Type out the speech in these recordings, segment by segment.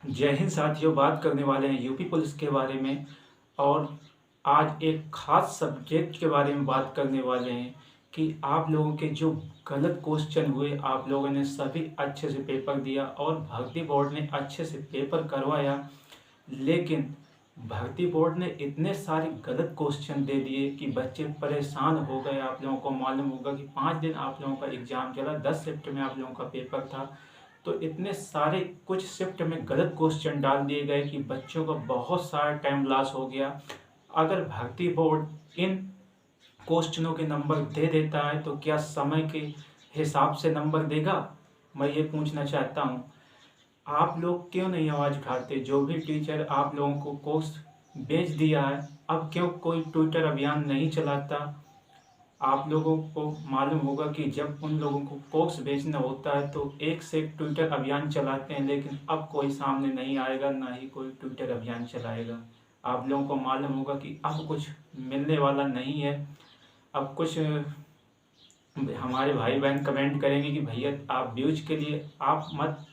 जय हिंद साथियों। बात करने वाले हैं यूपी पुलिस के बारे में। और आज एक खास सब्जेक्ट के बारे में बात करने वाले हैं कि आप लोगों के जो गलत क्वेश्चन हुए, आप लोगों ने सभी अच्छे से पेपर दिया और भर्ती बोर्ड ने अच्छे से पेपर करवाया। लेकिन भर्ती बोर्ड ने इतने सारे गलत क्वेश्चन दे दिए कि बच्चे परेशान हो गए। आप लोगों को मालूम होगा कि 5 दिन आप लोगों का एग्ज़ाम चला, 10 शिफ्ट में आप लोगों का पेपर था। तो इतने सारे कुछ शिफ्ट में गलत क्वेश्चन डाल दिए गए कि बच्चों का बहुत सारा टाइम लॉस हो गया। अगर भर्ती बोर्ड इन क्वेश्चनों के नंबर दे देता है तो क्या समय के हिसाब से नंबर देगा? मैं ये पूछना चाहता हूँ। आप लोग क्यों नहीं आवाज़ उठाते? जो भी टीचर आप लोगों को कोर्स बेच दिया है, अब क्यों कोई ट्विटर अभियान नहीं चलाता? आप लोगों को मालूम होगा कि जब उन लोगों को कोर्स बेचना होता है तो एक से एक ट्विटर अभियान चलाते हैं, लेकिन अब कोई सामने नहीं आएगा, ना ही कोई ट्विटर अभियान चलाएगा। आप लोगों को मालूम होगा कि अब कुछ मिलने वाला नहीं है। अब कुछ हमारे भाई बहन कमेंट करेंगे कि भैया आप व्यूज के लिए आप मत,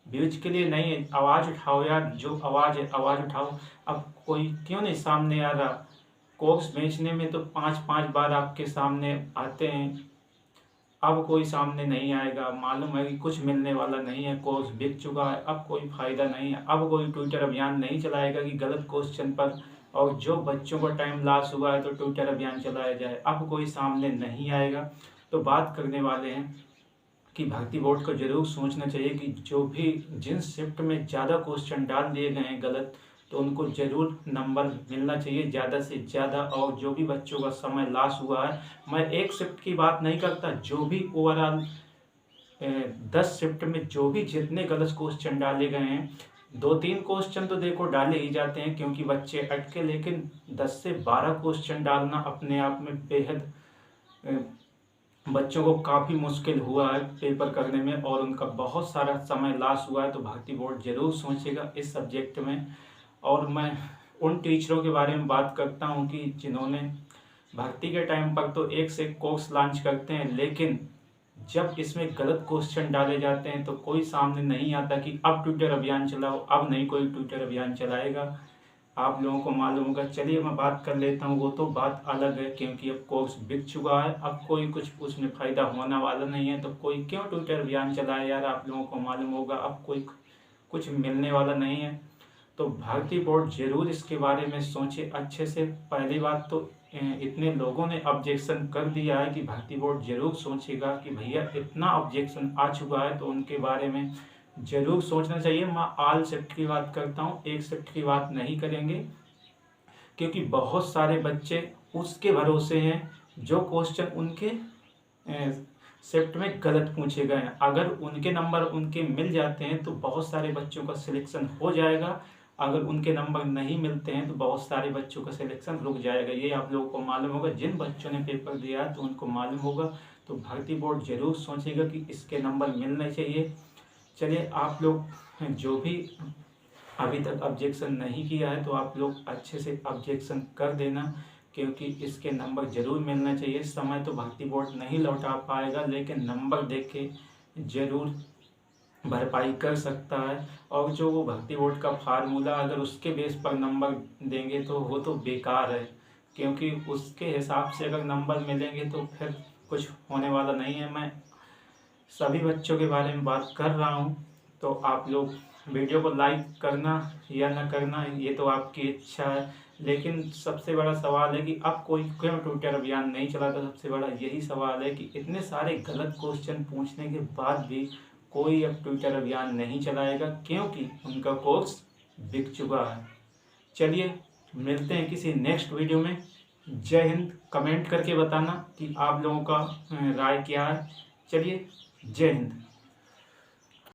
व्यूज के लिए नहीं है, आवाज़ उठाओ यार, जो आवाज़ है आवाज़ उठाओ। अब कोई क्यों नहीं सामने आ रहा? कोर्स बेचने में तो 5-5 बार आपके सामने आते हैं, अब कोई सामने नहीं आएगा। मालूम है कि कुछ मिलने वाला नहीं है, कोर्स बिक चुका है, अब कोई फ़ायदा नहीं है। अब कोई ट्विटर अभियान नहीं चलाएगा कि गलत क्वेश्चन पर और जो बच्चों का टाइम लॉस हुआ है तो ट्विटर अभियान चलाया जाए, अब कोई सामने नहीं आएगा। तो बात करने वाले हैं कि भर्ती बोर्ड को जरूर सोचना चाहिए कि जो भी जिन शिफ्ट में ज़्यादा क्वेश्चन डाल दिए गए हैं गलत, तो उनको ज़रूर नंबर मिलना चाहिए ज़्यादा से ज़्यादा। और जो भी बच्चों का समय लॉस हुआ है, मैं एक शिफ्ट की बात नहीं करता, जो भी ओवरऑल 10 शिफ्ट में जो भी जितने गलत क्वेश्चन डाले गए हैं, 2-3 क्वेश्चन तो देखो डाले ही जाते हैं क्योंकि बच्चे अटके, लेकिन 10 से 12 क्वेश्चन डालना अपने आप में बेहद बच्चों को काफ़ी मुश्किल हुआ है पेपर करने में और उनका बहुत सारा समय लॉस हुआ है। तो भर्ती बोर्ड ज़रूर सोचेगा इस सब्जेक्ट में। और मैं उन टीचरों के बारे में बात करता हूं कि जिन्होंने भर्ती के टाइम पर तो एक से एक कोर्स लॉन्च करते हैं, लेकिन जब इसमें गलत क्वेश्चन डाले जाते हैं तो कोई सामने नहीं आता कि अब ट्विटर अभियान चलाओ। अब नहीं कोई ट्विटर अभियान चलाएगा, आप लोगों को मालूम होगा। चलिए मैं बात कर लेता हूँ, वो तो बात अलग है क्योंकि अब कोर्स बिक चुका है, अब कोई कुछ उसमें फ़ायदा होने वाला नहीं है, तो कोई क्यों ट्विटर अभियान चलाए यार। आप लोगों को मालूम होगा अब कोई कुछ मिलने वाला नहीं है। तो भारतीय बोर्ड जरूर इसके बारे में सोचे अच्छे से। पहली बात तो इतने लोगों ने ऑब्जेक्शन कर दिया है कि भारतीय बोर्ड जरूर सोचेगा कि भैया इतना ऑब्जेक्शन आ चुका है तो उनके बारे में जरूर सोचना चाहिए। मैं ऑल शिफ्ट की बात करता हूँ, एक शिफ्ट की बात नहीं करेंगे क्योंकि बहुत सारे बच्चे उसके भरोसे हैं जो क्वेश्चन उनके शिफ्ट में गलत पूछे गए हैं। अगर उनके नंबर उनके मिल जाते हैं तो बहुत सारे बच्चों का सिलेक्शन हो जाएगा, अगर उनके नंबर नहीं मिलते हैं तो बहुत सारे बच्चों का सिलेक्शन रुक जाएगा। ये आप लोगों को मालूम होगा, जिन बच्चों ने पेपर दिया तो उनको मालूम होगा। तो भर्ती बोर्ड जरूर सोचेगा कि इसके नंबर मिलने चाहिए। चलिए आप लोग जो भी अभी तक ऑब्जेक्शन नहीं किया है तो आप लोग अच्छे से ऑब्जेक्शन कर देना, क्योंकि इसके नंबर ज़रूर मिलना चाहिए। समय तो भर्ती बोर्ड नहीं लौटा पाएगा, लेकिन नंबर देख के ज़रूर भरपाई कर सकता है। और जो वो भर्ती बोर्ड का फार्मूला अगर उसके बेस पर नंबर देंगे तो वो तो बेकार है, क्योंकि उसके हिसाब से अगर नंबर मिलेंगे तो फिर कुछ होने वाला नहीं है। मैं सभी बच्चों के बारे में बात कर रहा हूँ, तो आप लोग वीडियो को लाइक करना या न करना ये तो आपकी इच्छा है, लेकिन सबसे बड़ा सवाल है कि अब कोई क्यों ट्विटर अभियान नहीं चलाता। सबसे बड़ा यही सवाल है कि इतने सारे गलत क्वेश्चन पूछने के बाद भी कोई अब ट्विटर अभियान नहीं चलाएगा क्योंकि उनका कोर्स बिक चुका है। चलिए मिलते हैं किसी नेक्स्ट वीडियो में। जय हिंद। कमेंट करके बताना कि आप लोगों का राय क्या है। चलिए, जय हिंद।